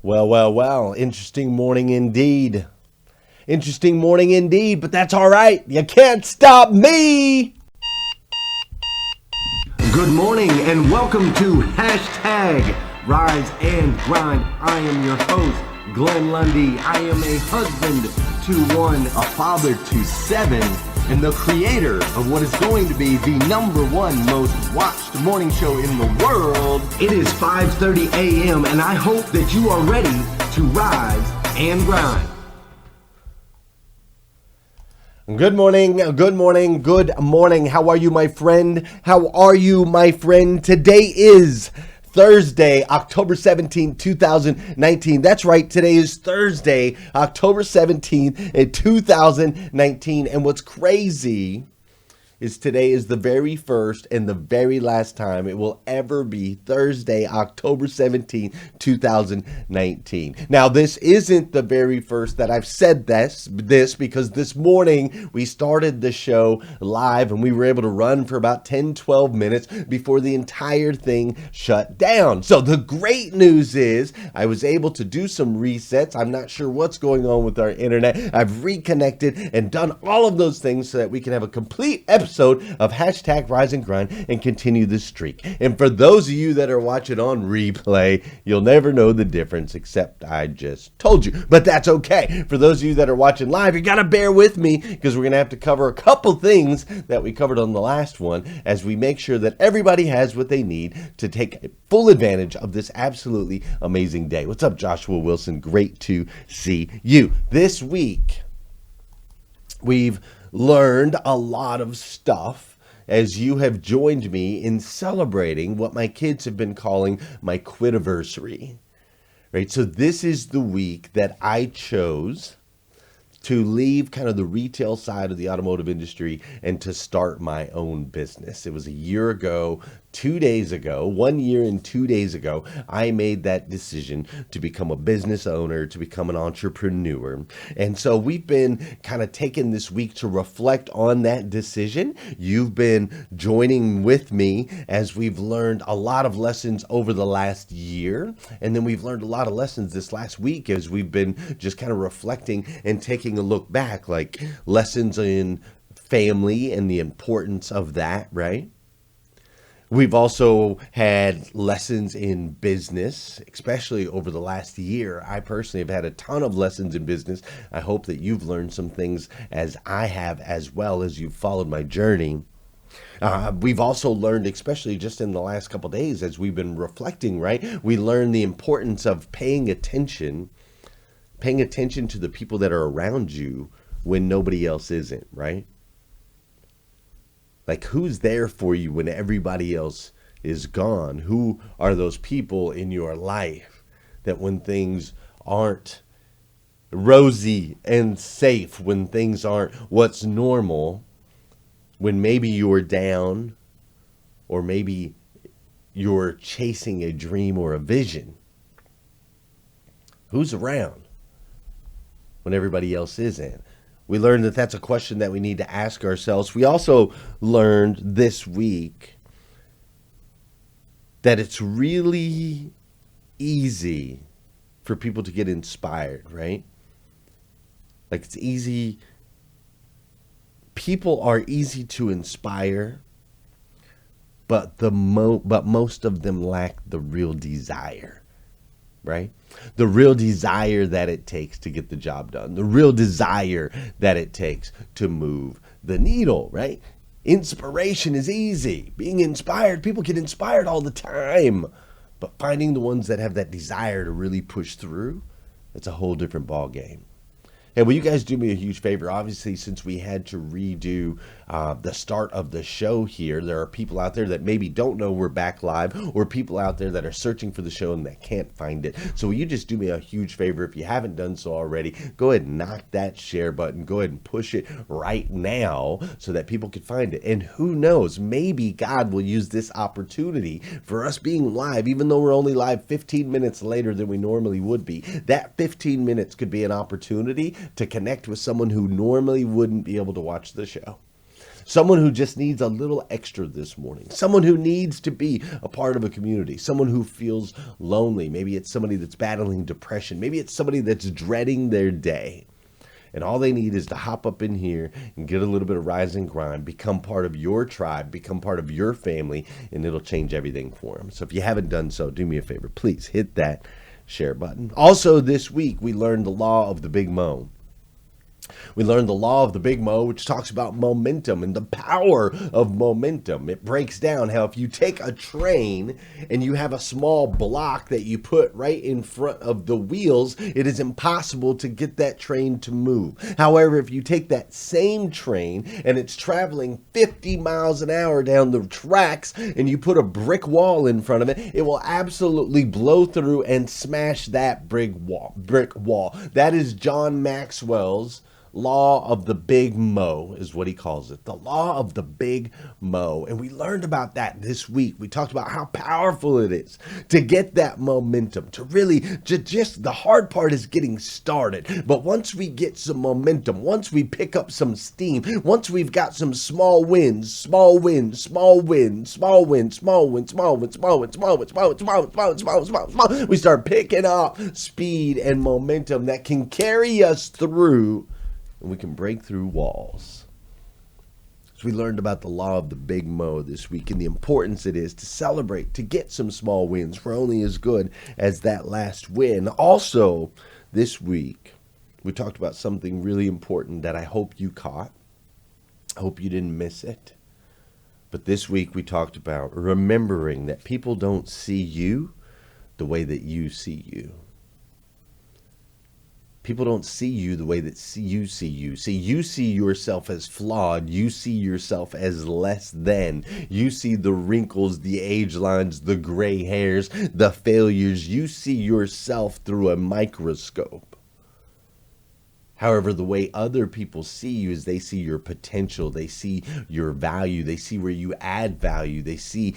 Well. Interesting morning indeed. Interesting morning indeed, but that's all right. You can't stop me. Good morning and welcome to Hashtag Rise and Grind. I am your host, Glenn Lundy. I am a husband to one, a father to seven, and the creator of what is going to be the number one most watched morning show in the world. It is 5:30 a.m. and I hope that you are ready to rise and grind. Good morning. How are you, my friend? Today is Thursday, October 17th, 2019. That's right. Today is Thursday, October 17th, 2019. And what's crazy is today is the very first and the very last time it will ever be Thursday, October 17th, 2019. Now, this isn't the very first that I've said this because this morning we started the show live and we were able to run for about 10, 12 minutes before the entire thing shut down. So the great news is I was able to do some resets. I'm not sure what's going on with our internet. I've reconnected and done all of those things so that we can have a complete episode of Hashtag Rise and Grind and continue this streak. And for those of you that are watching on replay, you'll never know the difference except I just told you, but that's okay. For those of you that are watching live, you gotta bear with me because we're gonna have to cover a couple things that we covered on the last one as we make sure that everybody has what they need to take full advantage of this absolutely amazing day. What's up, Joshua Wilson? Great to see you. This week, we've learned a lot of stuff as you have joined me in celebrating what my kids have been calling my quitiversary, right? So this is the week that I chose to leave kind of the retail side of the automotive industry and to start my own business. It was a year ago, 2 days ago, 1 year and 2 days ago, I made that decision to become a business owner, to become an entrepreneur. And so we've been kind of taking this week to reflect on that decision. You've been joining with me as we've learned a lot of lessons over the last year. And then we've learned a lot of lessons this last week as we've been just kind of reflecting and taking a look back, like lessons in family and the importance of that, right? We've also had lessons in business, especially over the last year. I personally have had a ton of lessons in business. I hope that you've learned some things as I have as well as you've followed my journey. We've also learned, especially just in the last couple of days as we've been reflecting, right? We learned the importance of paying attention to the people that are around you when nobody else isn't, right? Like, who's there for you when everybody else is gone? Who are those people in your life that when things aren't rosy and safe, when things aren't what's normal, when maybe you're down or maybe you're chasing a dream or a vision, who's around when everybody else isn't? We learned that that's a question that we need to ask ourselves. We also learned this week that it's really easy for people to get inspired, right? Like, it's easy. People are easy to inspire, but most of them lack the real desire, right? The real desire that it takes to get the job done, the real desire that it takes to move the needle, right? Inspiration is easy. Being inspired, people get inspired all the time. But finding the ones that have that desire to really push through, it's a whole different ball game. Hey, will you guys do me a huge favor? Obviously, since we had to redo the start of the show here, there are people out there that maybe don't know we're back live, or people out there that are searching for the show and that can't find it. So will you just do me a huge favor? If you haven't done so already, go ahead and knock that share button. Go ahead and push it right now so that people can find it. And who knows, maybe God will use this opportunity for us being live, even though we're only live 15 minutes later than we normally would be. That 15 minutes could be an opportunity to connect with someone who normally wouldn't be able to watch the show. someone who just needs a little extra this morning, someone who needs to be a part of a community, someone who feels lonely. Maybe it's somebody that's battling depression. Maybe it's somebody that's dreading their day. And all they need is to hop up in here and get a little bit of rise and grind, become part of your tribe, become part of your family, and it'll change everything for them. So if you haven't done so, do me a favor. Please hit that share button. Also, this week, we learned the law of the Big Mo. We learned the law of the Big Mo, which talks about momentum and the power of momentum. It breaks down how if you take a train and you have a small block that you put right in front of the wheels, it is impossible to get that train to move. However, if you take that same train and it's traveling 50 miles an hour down the tracks and you put a brick wall in front of it, it will absolutely blow through and smash that brick wall. That is John Maxwell's law of the Big Mo is what he calls it. The law of the Big Mo. And we learned about that this week. We talked about how powerful it is to get that momentum, to really just the hard part is getting started. But once we get some momentum, once we pick up some steam, once we've got some small wins, we start picking up speed and momentum that can carry us through, and we can break through walls. So we learned about the law of the Big Mo this week and the importance it is to celebrate, to get some small wins. We're only as good as that last win. Also, this week, we talked about something really important that I hope you caught. I hope you didn't miss it. But this week, we talked about remembering that people don't see you the way that you see you. People don't see you the way that you see you. See, you see yourself as flawed. You see yourself as less than. You see the wrinkles, the age lines, the gray hairs, the failures. You see yourself through a microscope. However, the way other people see you is they see your potential. They see your value. They see where you add value. They see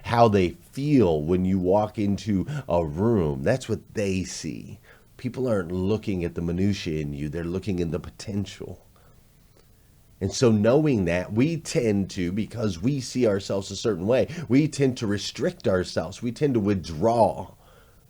how they feel when you walk into a room. That's what they see. People aren't looking at the minutiae in you. They're looking in the potential. And so knowing that, we tend to, because we see ourselves a certain way, we tend to restrict ourselves. We tend to withdraw.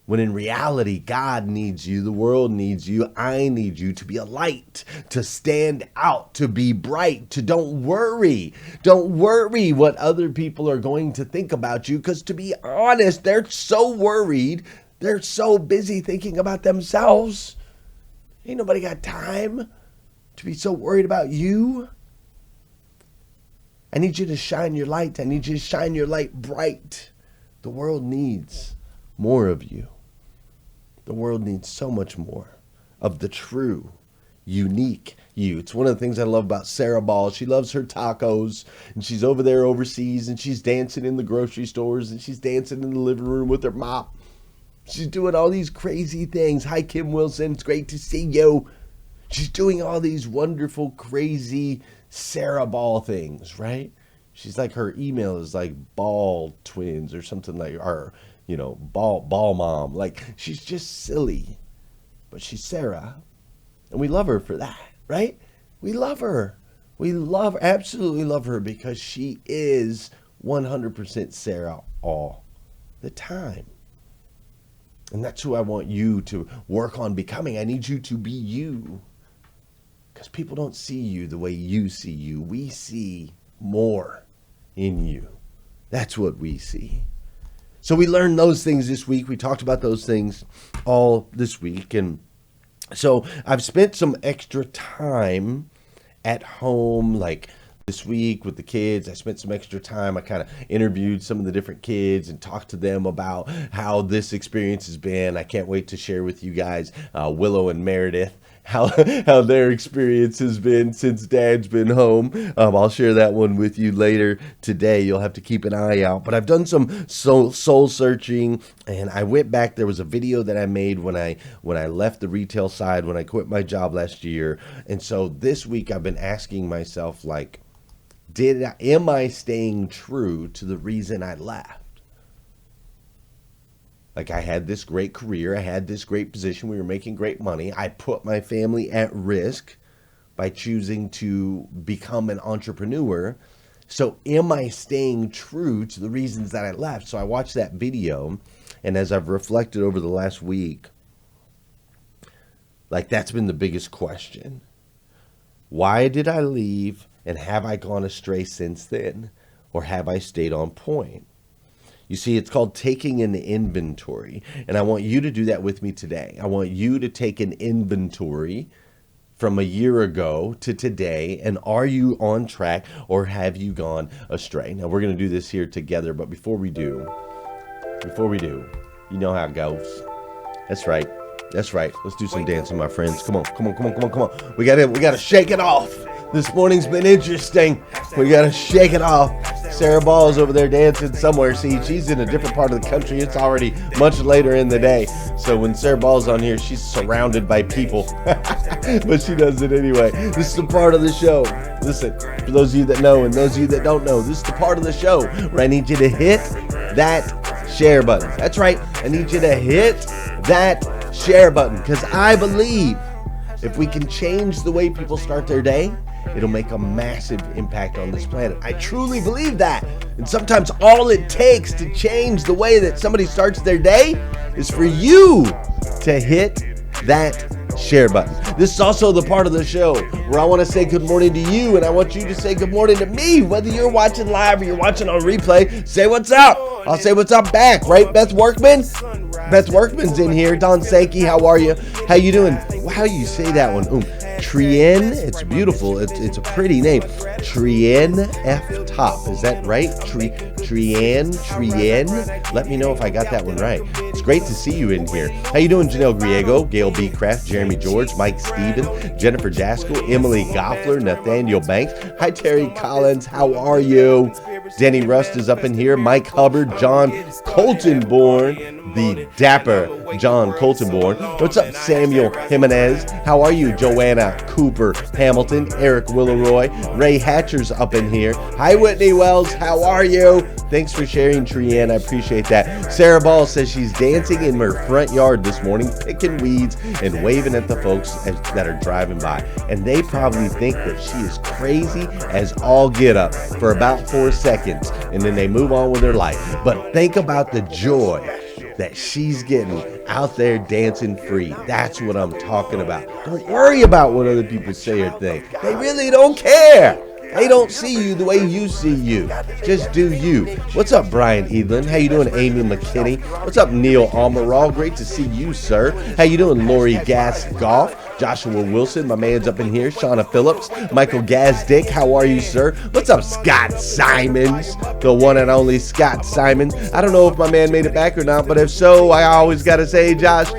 When in reality, God needs you, the world needs you, I need you to be a light, to stand out, to be bright, to don't worry. Don't worry what other people are going to think about you, because to be honest, they're so worried. They're so busy thinking about themselves. Ain't nobody got time to be so worried about you. I need you to shine your light. I need you to shine your light bright. The world needs more of you. The world needs so much more of the true, unique you. It's one of the things I love about Sarah Ball. She loves her tacos, and she's over there overseas, and she's dancing in the grocery stores, and she's dancing in the living room with her mop. She's doing all these crazy things. Hi, Kim Wilson. It's great to see you. She's doing all these wonderful, crazy Sarah Ball things, right? She's like, her email is like Ball Twins or something like, or, Ball Mom. Like, she's just silly. But she's Sarah. And we love her for that, right? We love her. We absolutely love her because she is 100% Sarah all the time. And that's who I want you to work on becoming. I need you to be you. Because people don't see you the way you see you. We see more in you. That's what we see. So we learned those things this week. We talked about those things all this week. And so I've spent some extra time at home, like this week with the kids. I spent some extra time. I kind of interviewed some of the different kids and talked to them about how this experience has been. I can't wait to share with you guys Willow and Meredith, how their experience has been since Dad's been home. I'll share that one with you later today. You'll have to keep an eye out. But I've done some soul searching, and I went back. There was a video that I made when I left the retail side, when I quit my job last year. And so this week I've been asking myself, like, am I staying true to the reason I left? Like, I had this great career. I had this great position. We were making great money. I put my family at risk by choosing to become an entrepreneur. So am I staying true to the reasons that I left? So I watched that video, and as I've reflected over the last week, like, that's been the biggest question. Why did I leave, and have I gone astray since then? Or have I stayed on point? You see, it's called taking an inventory, and I want you to do that with me today. I want you to take an inventory from a year ago to today, and are you on track or have you gone astray? Now, we're going to do this here together, but before we do, you know how it goes. That's right. Let's do some dancing, my friends. Come on. We gotta shake it off. This morning's been interesting. We gotta shake it off. Sarah Ball is over there dancing somewhere. See, she's in a different part of the country. It's already much later in the day. So when Sarah Ball's on here, she's surrounded by people. But she does it anyway. This is the part of the show. Listen, for those of you that know and those of you that don't know, this is the part of the show where I need you to hit that share button. That's right. I need you to hit that share button, because I believe if we can change the way people start their day, it'll make a massive impact on this planet. I truly believe that. And sometimes all it takes to change the way that somebody starts their day is for you to hit that share button. This is also the part of the show where I want to say good morning to you, and I want you to say good morning to me. Whether you're watching live or you're watching on replay, say what's up. I'll say what's up back, right? Beth Workman? Beth Workman's in here. Don Sankey, how are you? How you doing? Wow, you say that one. Trien, it's beautiful. It's a pretty name. Trien F. Top. Is that right? Trien. Let me know if I got that one right. It's great to see you in here. How you doing, Janelle Griego, Gail B. Kraft, Jeremy George, Mike Stevens, Jennifer Jaskell, Emily Goffler, Nathaniel Banks. Hi, Terry Collins. How are you? Danny Rust is up in here. Mike Hubbard, John Coltonborn, the dapper John Coltonborn. What's up, Samuel Jimenez? How are you, Joanna Cooper Hamilton, Eric Willeroy, Ray Hatcher's up in here. Hi, Whitney Wells. How are you? Thanks for sharing, Trianne. I appreciate that. Sarah Ball says she's dancing in her front yard this morning, picking weeds and waving at the folks that are driving by. And they probably think that she is crazy as all get up for about 4 seconds, and then they move on with their life. But think about the joy that she's getting out there dancing free. That's what I'm talking about. Don't worry about what other people say or think. They really don't care. They don't see you the way you see you. Just do you. What's up, Brian Edlin? How you doing, Amy McKinney? What's up, Neil Almaral? Great to see you, sir. How you doing, Lori Gass Goff? Joshua Wilson, my man's up in here. Shauna Phillips, Michael Gazdick, how are you, sir? What's up, Scott Simons? The one and only Scott Simons. I don't know if my man made it back or not, but if so, I always gotta say, Josh,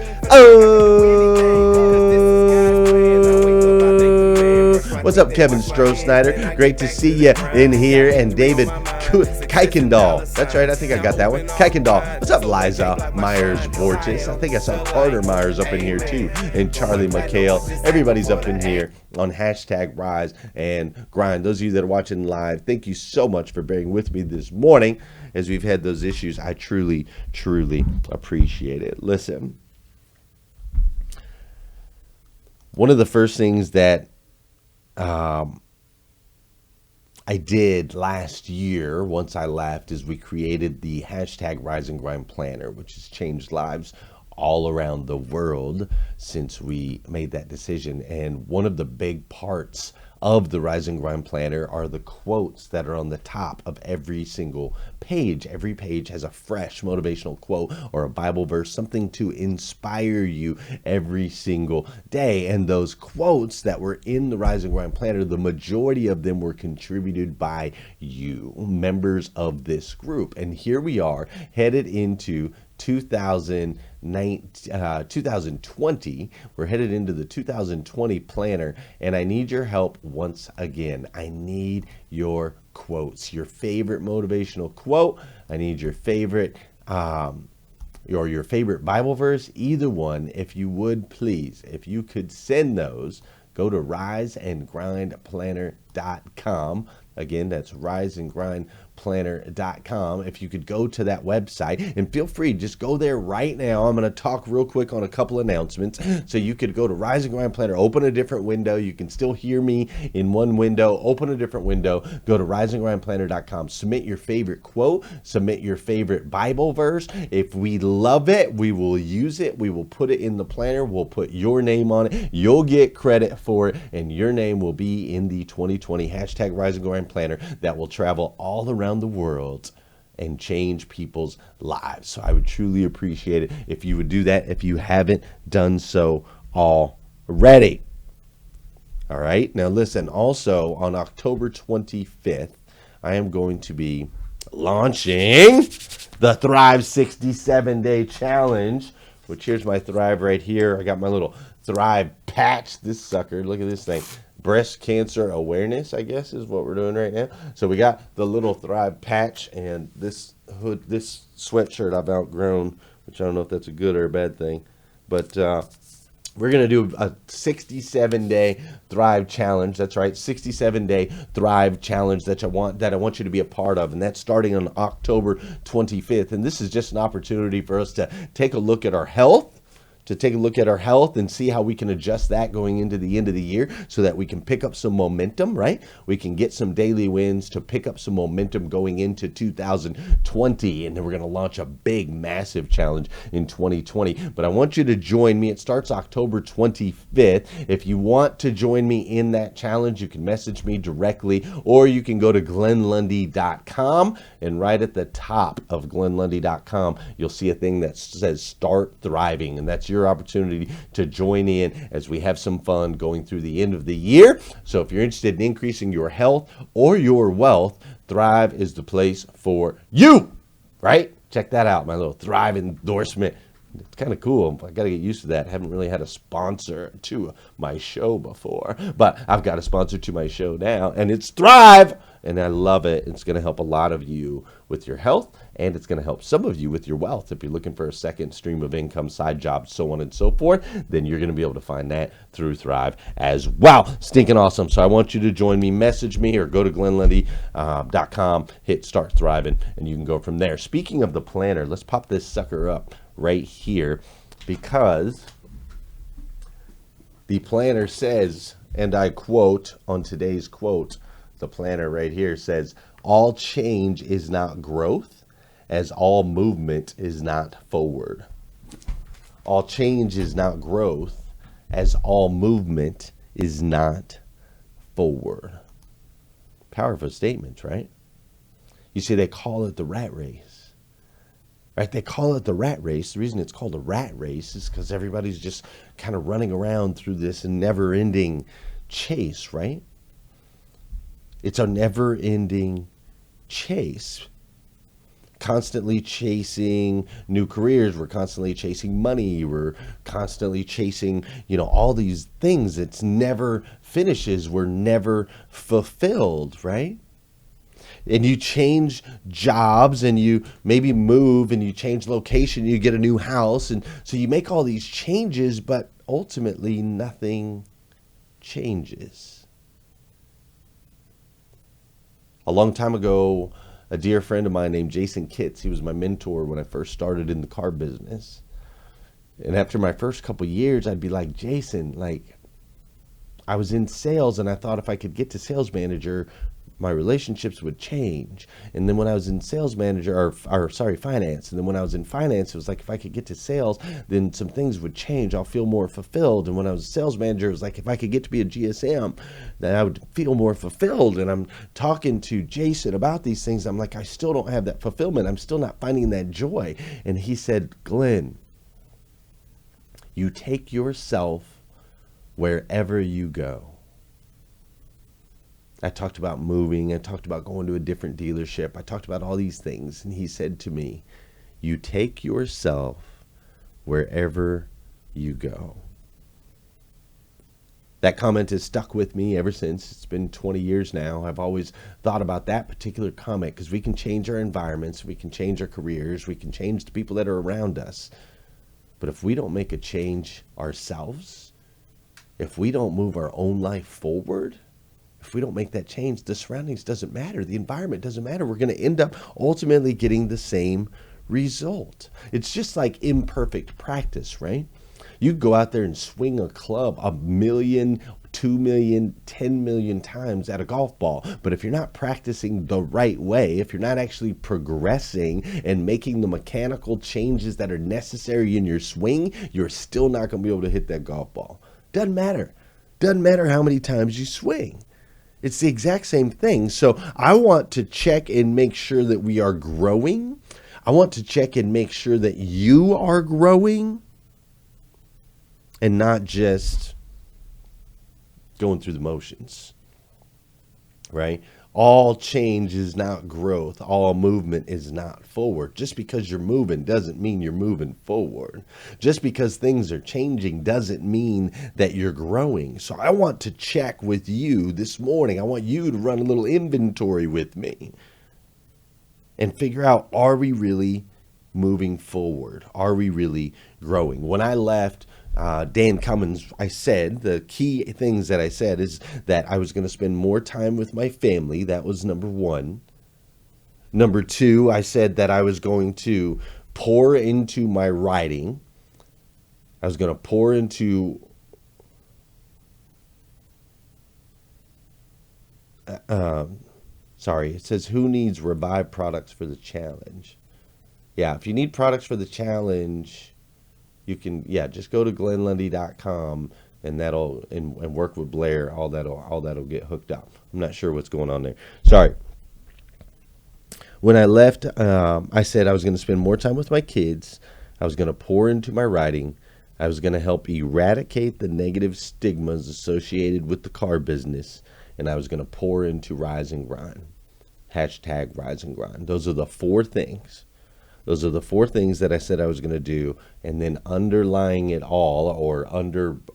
what's up, Kevin Stroh-Snyder? Great to see you in here. And David Kuykendall. That's right, I think I got that one. Kuykendall. What's up, Liza Myers-Borges? I think I saw Carter Myers up in here too. And Charlie McHale. Everybody's up in here on hashtag Rise and Grind. Those of you that are watching live, thank you so much for bearing with me this morning as we've had those issues. I truly, truly appreciate it. Listen, one of the first things that I did last year once I left is we created the hashtag Rise and Grind Planner, which has changed lives all around the world since we made that decision. And one of the big parts of the Rise and Grind Planner are the quotes that are on the top of every single page. Every page has a fresh motivational quote or a Bible verse, something to inspire you every single day. And those quotes that were in the Rise and Grind Planner, the majority of them were contributed by you, members of this group. And here we are headed into 2020. We're headed into the 2020 planner, and I need your help once again. I need your quotes, your favorite motivational quote. I need your favorite your favorite Bible verse, either one. If you would, please, if you could send those, go to riseandgrindplanner.com. Again, that's riseandgrindplanner.com. risandgrindplanner.com. If you could go to that website, and feel free, just go there right now. I'm going to talk real quick on a couple announcements. So you could go to Rise and Grind Planner, open a different window. You can still hear me in one window, open a different window, go to risandgrindplanner.com, submit your favorite quote, submit your favorite Bible verse. If we love it, we will use it. We will put it in the planner. We'll put your name on it. You'll get credit for it, and your name will be in the 2020 hashtag Rise and Grind Planner that will travel all around the world and change people's lives. So I would truly appreciate it if you would do that if you haven't done so already. All right. Now listen, also on October 25th, I am going to be launching the Thrive 67-Day Challenge, which here's my Thrive right here. I got my little Thrive patch. This sucker, look at this thing. Breast cancer awareness, I guess, is what we're doing right now. So we got the little Thrive patch and this hood, this sweatshirt I've outgrown, which I don't know if that's a good or a bad thing. But we're going to do a 67-day Thrive challenge. That's right, 67-day Thrive challenge that I want you to be a part of. And that's starting on October 25th. And this is just an opportunity for us to take a look at our health, and see how we can adjust that going into the end of the year so that we can pick up some momentum, right? We can get some daily wins to pick up some momentum going into 2020. And then we're going to launch a big, massive challenge in 2020. But I want you to join me. It starts October 25th. If you want to join me in that challenge, you can message me directly, or you can go to glennlundy.com, and right at the top of glennlundy.com, you'll see a thing that says Start Thriving. And that's your opportunity to join in as we have some fun going through the end of the year. So if you're interested in increasing your health or your wealth, Thrive is the place for you, right? Check that out, my little Thrive endorsement. It's kind of cool. I got to get used to that. I haven't really had a sponsor to my show before, but I've got a sponsor to my show now, and it's Thrive, and I love it. It's going to help a lot of you with your health, and it's going to help some of you with your wealth. If you're looking for a second stream of income, side job, so on and so forth, then you're going to be able to find that through Thrive as well. Stinking awesome. So I want you to join me. Message me or go to glennlundy.com, hit Start Thriving, and you can go from there. Speaking of the planner, let's pop this sucker up right here, because the planner says, and I quote on today's quote, the planner right here says, all change is not growth, as all movement is not forward. All change is not growth, as all movement is not forward. Powerful statements, right? You see, they call it the rat race. Right? They call it the rat race. The reason it's called a rat race is because everybody's just kind of running around through this never-ending chase, right? It's a never-ending chase. Constantly chasing new careers. We're constantly chasing money. We're constantly chasing, all these things. It's never finishes. We're never fulfilled, right? And you change jobs, and you maybe move, and you change location, you get a new house. And so you make all these changes, but ultimately nothing changes. A long time ago, a dear friend of mine named Jason Kitts, he was my mentor when I first started in the car business. And after my first couple years, I'd be like, Jason, I was in sales, and I thought if I could get to sales manager, my relationships would change. And then when I was in finance, and then when I was in finance, it was like, if I could get to sales, then some things would change. I'll feel more fulfilled. And when I was a sales manager, it was like, if I could get to be a GSM, then I would feel more fulfilled. And I'm talking to Jason about these things. I'm like, I still don't have that fulfillment. I'm still not finding that joy. And he said, Glenn, you take yourself wherever you go. I talked about moving. I talked about going to a different dealership. I talked about all these things. And he said to me, you take yourself wherever you go. That comment has stuck with me ever since. It's been 20 years now. I've always thought about that particular comment, because we can change our environments. We can change our careers. We can change the people that are around us. But if we don't make a change ourselves, if we don't move our own life forward, If we don't make that change, the surroundings doesn't matter. The environment doesn't matter. We're going to end up ultimately getting the same result. It's just like imperfect practice, right? You go out there and swing a club 1,000,000, 2,000,000, 10,000,000 times at a golf ball. But if you're not practicing the right way, if you're not actually progressing and making the mechanical changes that are necessary in your swing, you're still not going to be able to hit that golf ball. Doesn't matter. Doesn't matter how many times you swing. It's the exact same thing. So I want to check and make sure that we are growing. I want to check and make sure that you are growing and not just going through the motions, right? All change is not growth. All movement is not forward. Just because you're moving doesn't mean you're moving forward. Just because things are changing doesn't mean that you're growing. So I want to check with you this morning. I want you to run a little inventory with me and figure out, are we really moving forward? Are we really growing? When I left Dan Cummins, I said, the key things that I said is that I was going to spend more time with my family. That was number one. Number two, I said that I was going to pour into my writing. I was going to pour into it says who needs Revive products for the challenge? Yeah, if you need products for the challenge, you can, just go to glennlundy.com and that'll and work with Blair. All that'll get hooked up. I'm not sure what's going on there. Sorry. When I left, I said I was going to spend more time with my kids. I was going to pour into my writing. I was going to help eradicate the negative stigmas associated with the car business. And I was going to pour into Rise and Grind. Hashtag Rise and Grind. Those are the four things. Those are the four things that I said I was going to do, and then underlying it all, or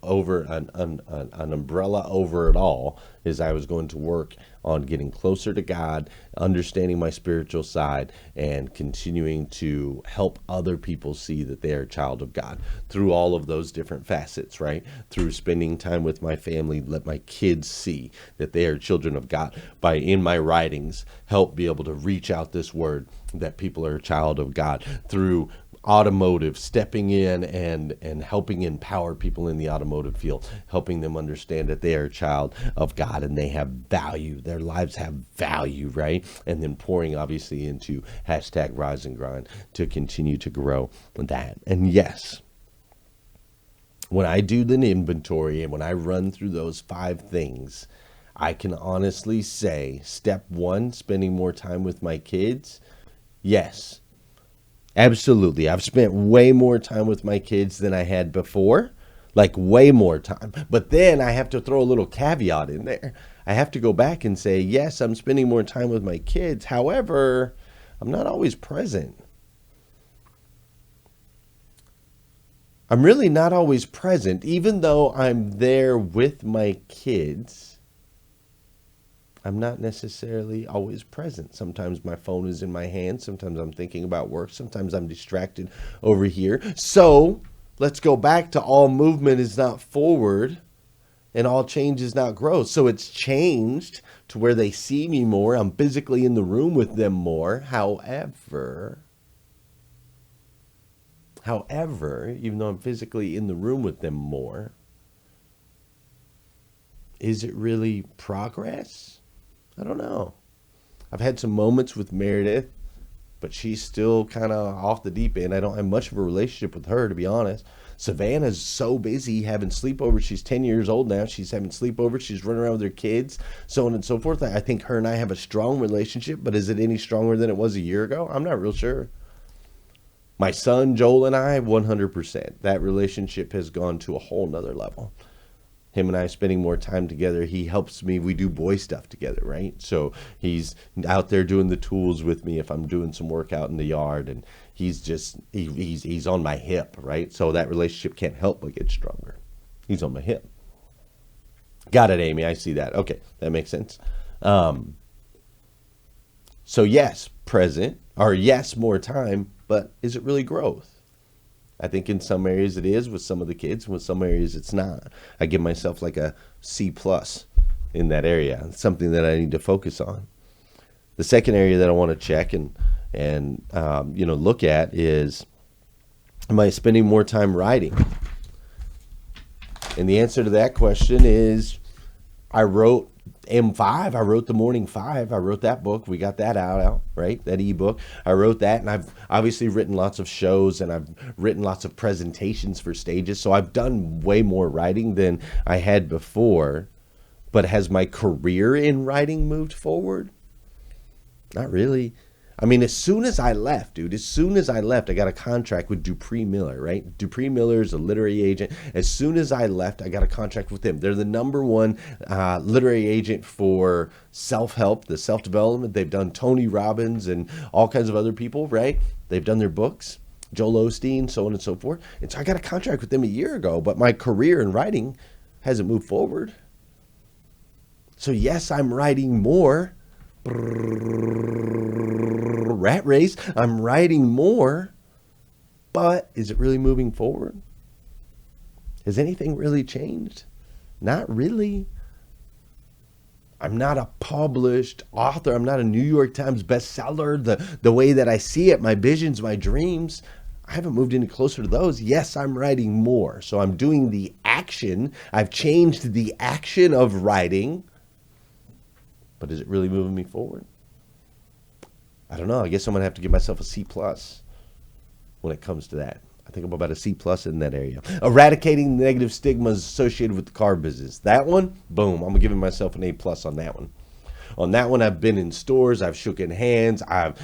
over an umbrella over it all, is I was going to work on getting closer to God, understanding my spiritual side, and continuing to help other people see that they are a child of God through all of those different facets, right? Through spending time with my family, let my kids see that they are children of God. By, in my writings, help be able to reach out this word that people are a child of God. Through automotive, stepping in and helping empower people in the automotive field, helping them understand that they are a child of God and they have value. Their lives have value, right? And then pouring obviously into hashtag Rise and Grind to continue to grow that. And yes, when I do the inventory and when I run through those 5 things, I can honestly say, step 1, spending more time with my kids. Yes, absolutely. I've spent way more time with my kids than I had before, like way more time. But then I have to throw a little caveat in there. I have to go back and say, yes, I'm spending more time with my kids. However, I'm not always present. I'm really not always present, even though I'm there with my kids. I'm not necessarily always present. Sometimes my phone is in my hand. Sometimes I'm thinking about work. Sometimes I'm distracted over here. So let's go back to all movement is not forward and all change is not growth. So it's changed to where they see me more. I'm physically in the room with them more. However, even though I'm physically in the room with them more, is it really progress? I don't know. I've had some moments with Meredith, but she's still kind of off the deep end. I don't have much of a relationship with her, to be honest. Savannah's so busy having sleepovers. She's 10 years old now. She's having sleepovers. She's running around with her kids, so on and so forth. I think her and I have a strong relationship, but is it any stronger than it was a year ago? I'm not real sure. My son, Joel, and I, 100%. That relationship has gone to a whole nother level. Him and I spending more time together. He helps me. We do boy stuff together, right? So he's out there doing the tools with me if I'm doing some work out in the yard, and he's on my hip, right? So that relationship can't help but get stronger. He's on my hip. Got it, Amy. I see that. Okay, that makes sense. So yes, present, or yes, more time, but is it really growth? I think in some areas it is with some of the kids, with some areas it's not. I give myself like a C+, in that area. It's something that I need to focus on. The second area that I want to check and look at is, am I spending more time writing? And the answer to that question is, I wrote M5. I wrote The Morning Five. I wrote that book. We got that out, right? That ebook. I wrote that, and I've obviously written lots of shows, and I've written lots of presentations for stages. So I've done way more writing than I had before. But has my career in writing moved forward? Not really. I mean, as soon as I left, I got a contract with Dupree Miller, right? Dupree Miller is a literary agent. As soon as I left, I got a contract with them. They're the number one literary agent for self-help, the self-development. They've done Tony Robbins and all kinds of other people, right? They've done their books, Joel Osteen, so on and so forth. And so I got a contract with them a year ago, but my career in writing hasn't moved forward. So yes, I'm writing more. Rat race. I'm writing more, but is it really moving forward? Has anything really changed? Not really. I'm not a published author. I'm not a New York Times bestseller. The way that I see it, my visions, my dreams, I haven't moved any closer to those. Yes, I'm writing more. So I'm doing the action. I've changed the action of writing. But is it really moving me forward? I don't know. I guess I'm going to have to give myself a C+ when it comes to that. I think I'm about a C+ in that area. Eradicating the negative stigmas associated with the car business. That one, boom, I'm giving myself an A+ on that one. On that one, I've been in stores, I've shooken hands, I've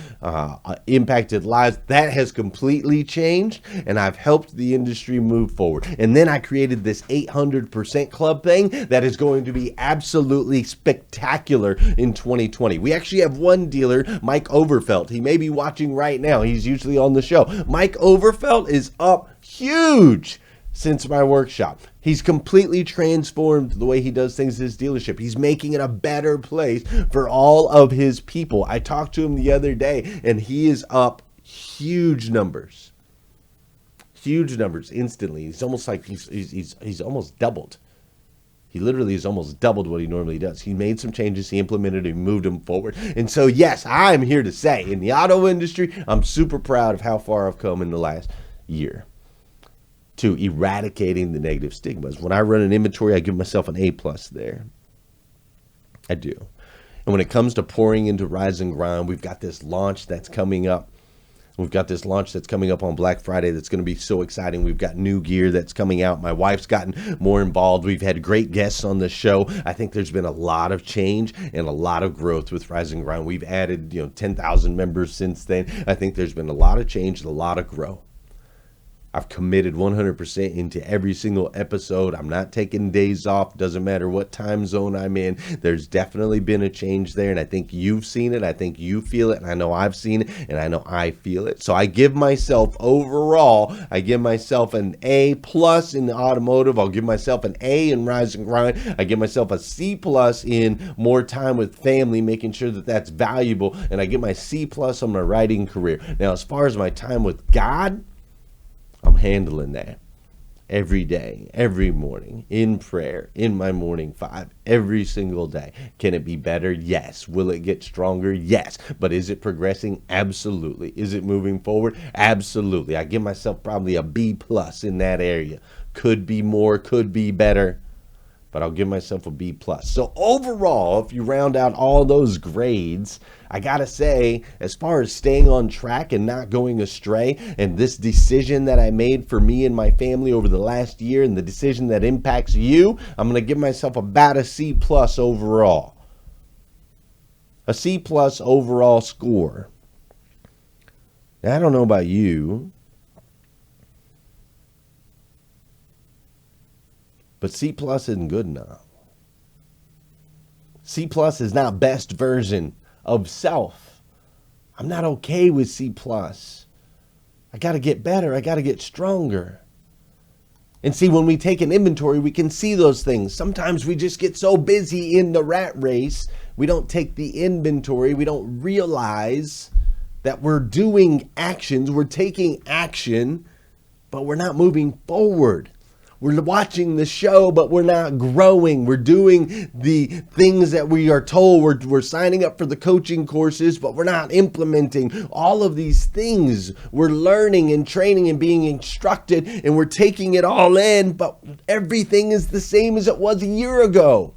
impacted lives. That has completely changed, and I've helped the industry move forward. And then I created this 800% club thing that is going to be absolutely spectacular in 2020. We actually have one dealer, Mike Overfelt. He may be watching right now. He's usually on the show. Mike Overfelt is up huge since my workshop. He's completely transformed the way he does things at his dealership. He's making it a better place for all of his people. I talked to him the other day, and he is up huge numbers. Huge numbers instantly. It's almost like he's almost doubled. He literally has almost doubled what he normally does. He made some changes, he implemented, he moved them forward. And so, yes, I'm here to say, in the auto industry, I'm super proud of how far I've come in the last year to eradicating the negative stigmas. When I run an inventory, I give myself an A+ there. I do. And when it comes to pouring into Rise and Grind, we've got this launch that's coming up. We've got this launch that's coming up on Black Friday that's going to be so exciting. We've got new gear that's coming out. My wife's gotten more involved. We've had great guests on the show. I think there's been a lot of change and a lot of growth with Rise and Grind. We've added 10,000 members since then. I think there's been a lot of change and a lot of growth. I've committed 100% into every single episode. I'm not taking days off. Doesn't matter what time zone I'm in. There's definitely been a change there, and I think you've seen it. I think you feel it, and I know I've seen it, and I know I feel it. So I give myself overall, I give myself an A+ in the automotive. I'll give myself an A in Rise and Grind. I give myself a C+ in more time with family, making sure that that's valuable, and I get my C+ on my writing career. Now, as far as my time with God, I'm handling that every day, every morning, in prayer, in my morning 5, every single day. Can it be better? Yes. Will it get stronger? Yes. But is it progressing? Absolutely. Is it moving forward? Absolutely. I give myself probably a B+ in that area. Could be more, could be better, but I'll give myself a B+. So overall, if you round out all those grades, I gotta say, as far as staying on track and not going astray, and this decision that I made for me and my family over the last year, and the decision that impacts you, I'm gonna give myself about a C+ overall. A C+ overall score. Now, I don't know about you, but C+ isn't good enough. C+ is not best version of self. I'm not okay with C+. I got to get better. I got to get stronger. And see, when we take an inventory, we can see those things. Sometimes we just get so busy in the rat race, we don't take the inventory. We don't realize that we're doing actions. We're taking action, but we're not moving forward. We're watching the show, but we're not growing. We're doing the things that we are told. We're signing up for the coaching courses, but we're not implementing all of these things. We're learning and training and being instructed, and we're taking it all in, but everything is the same as it was a year ago.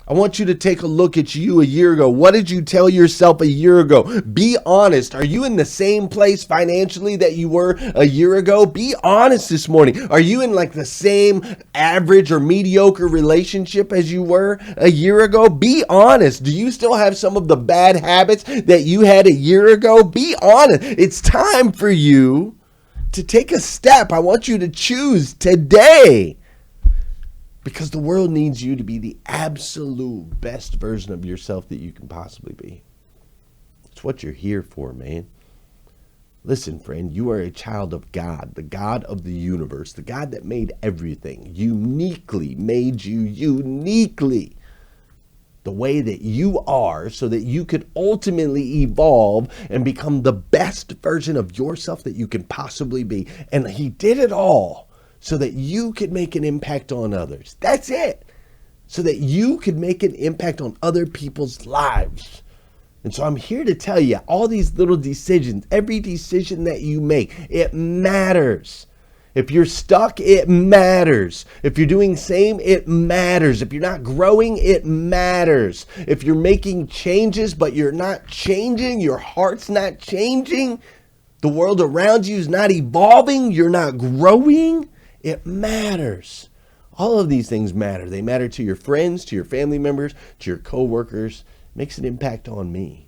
I want you to take a look at you a year ago. What did you tell yourself a year ago? Be honest. Are you in the same place financially that you were a year ago? Be honest this morning. Are you in like the same average or mediocre relationship as you were a year ago? Be honest. Do you still have some of the bad habits that you had a year ago? Be honest. It's time for you to take a step. I want you to choose today. Because the world needs you to be the absolute best version of yourself that you can possibly be. It's what you're here for, man. Listen, friend, you are a child of God, the God of the universe, the God that made everything, uniquely made you uniquely the way that you are so that you could ultimately evolve and become the best version of yourself that you can possibly be. And he did it all so that you could make an impact on others. That's it. So that you could make an impact on other people's lives. And so I'm here to tell you, all these little decisions, every decision that you make, it matters. If you're stuck, it matters. If you're doing same, it matters. If you're not growing, it matters. If you're making changes, but you're not changing, your heart's not changing, the world around you is not evolving, you're not growing, it matters. All of these things matter. They matter to your friends, to your family members, to your coworkers. It makes an impact on me.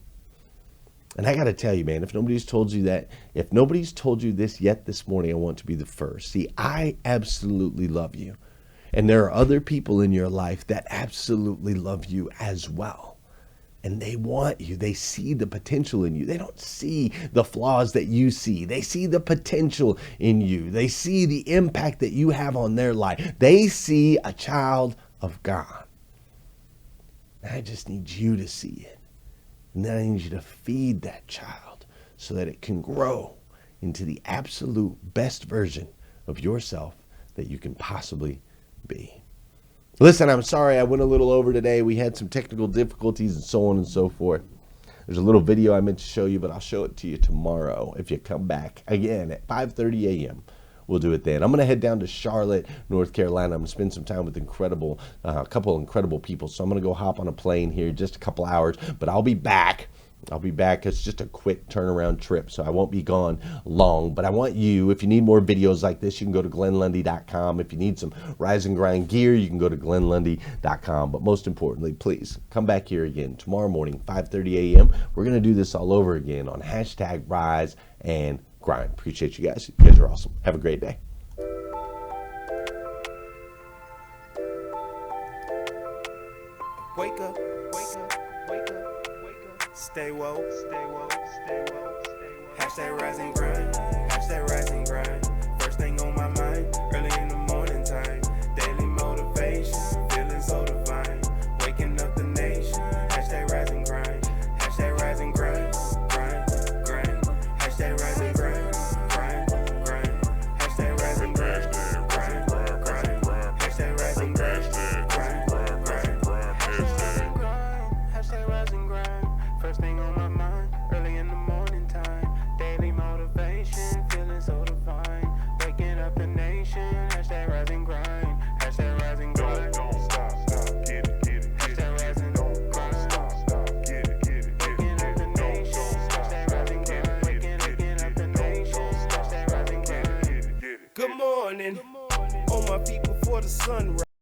And I got to tell you, man, if nobody's told you that, if nobody's told you this yet this morning, I want to be the first. See, I absolutely love you. And there are other people in your life that absolutely love you as well. And they want you. They see the potential in you. They don't see the flaws that you see. They see the potential in you. They see the impact that you have on their life. They see a child of God. And I just need you to see it. And then I need you to feed that child so that it can grow into the absolute best version of yourself that you can possibly be. Listen, I'm sorry I went a little over today. We had some technical difficulties and so on and so forth. There's a little video I meant to show you, but I'll show it to you tomorrow if you come back again at 5:30 a.m. We'll do it then. I'm going to head down to Charlotte, North Carolina. I'm going to spend some time with a couple incredible people. So I'm going to go hop on a plane here just a couple hours, but I'll be back. It's just a quick turnaround trip, so I won't be gone long. But I want you, if you need more videos like this, you can go to GlennLundy.com. If you need some Rise and Grind gear, you can go to GlennLundy.com. But most importantly, please come back here again tomorrow morning, 5:30 a.m. We're going to do this all over again on hashtag Rise and Grind. Appreciate you guys. You guys are awesome. Have a great day. Wake up, wake up, wake up. Stay woke, stay woke, stay woke, stay woke. Hashtag Rise and Grind, hashtag Rise and Grind. First thing on my mind, early in the morning time. Daily motivation, feeling so divine. Waking up the nation, hashtag Rise and Grind. Hashtag Rise and Grind, grind, grind. Hashtag Rise and Grind, grind, grind. Hashtag Rise and Grind, grind, grind. Hashtag Rise and Grind, grind, grind. Hashtag Rise and Grind. First thing on my mind, early in the morning time. Daily motivation, feeling so divine. Waking up the nation, hashtag Rise and Grind. Hashtag Rise and Grind. Don't stop, get it, get it. Hashtag Rise and Grind. Stop, get it, get it. Waking up the nation, hashtag Rise and Grind. Waking up the nation, hashtag Rise and Grind. Good morning, all my people for the sunrise.